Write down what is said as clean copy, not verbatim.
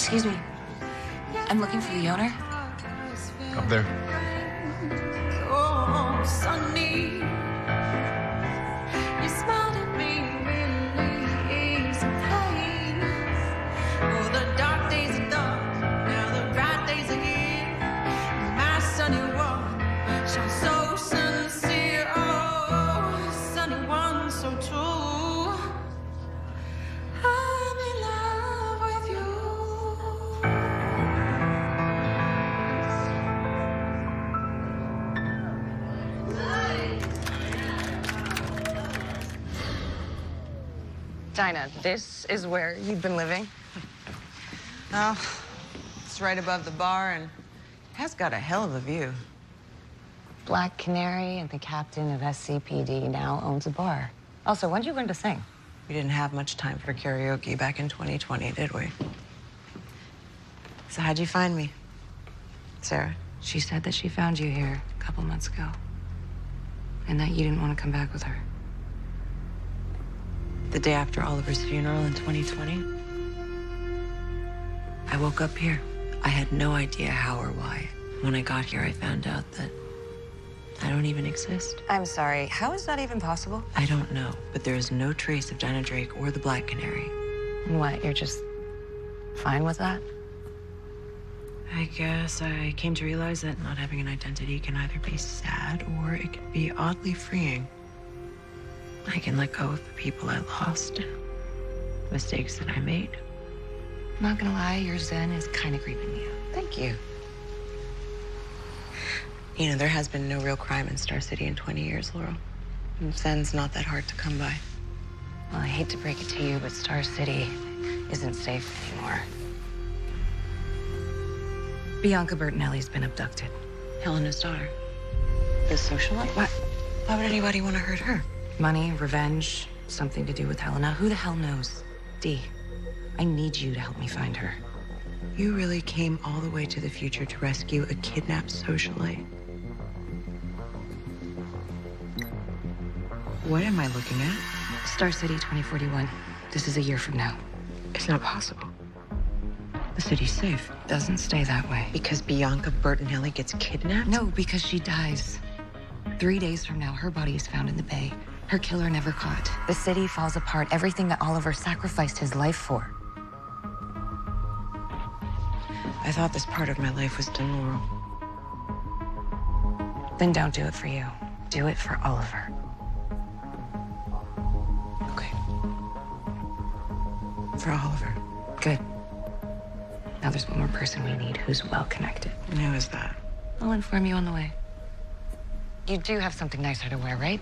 Excuse me. I'm looking for the owner. Up there. Oh, Sunny, you smiled at me, really easy place. Oh, the dark days are done, now the bright days are here. My sunny one shines so sincere. Oh, sunny one, so true. I'm in love with you. Dinah, this is where you've been living? Oh, it's right above the bar and has got a hell of a view. Black Canary and the captain of SCPD now owns a bar. Also, when did you learn to sing? We didn't have much time for karaoke back in 2020, did we? So how'd you find me, Sarah? She said that she found you here a couple months ago. And that you didn't want to come back with her. The day after Oliver's funeral in 2020, I woke up here. I had no idea how or why. When I got here, I found out that I don't even exist. I'm sorry, how is that even possible? I don't know, but there is no trace of Dinah Drake or the Black Canary. And what, you're just fine with that? I guess I came to realize that not having an identity can either be sad or it can be oddly freeing. I can let go of the people I lost, mistakes that I made. I'm not gonna lie, your zen is kind of creeping me out. Thank you. You know, there has been no real crime in Star City in 20 years, Laurel. And Zen's not that hard to come by. Well, I hate to break it to you, but Star City isn't safe anymore. Bianca Bertinelli's been abducted. Helena's daughter. The socialite? What? Why would anybody want to hurt her? Money, revenge, something to do with Helena. Who the hell knows? Dee, I need you to help me find her. You really came all the way to the future to rescue a kidnapped socialite. What am I looking at? Star City 2041. This is a year from now. It's not possible. The city's safe. Doesn't stay that way. Because Bianca Bertinelli gets kidnapped? No, because she dies. 3 days from now, her body is found in the bay. Her killer never caught. The city falls apart. Everything that Oliver sacrificed his life for. I thought this part of my life was done, Laurel. Then don't do it for you. Do it for Oliver. Okay. For Oliver. Good. Now there's one more person we need who's well connected. And who is that? I'll inform you on the way. You do have something nicer to wear, right?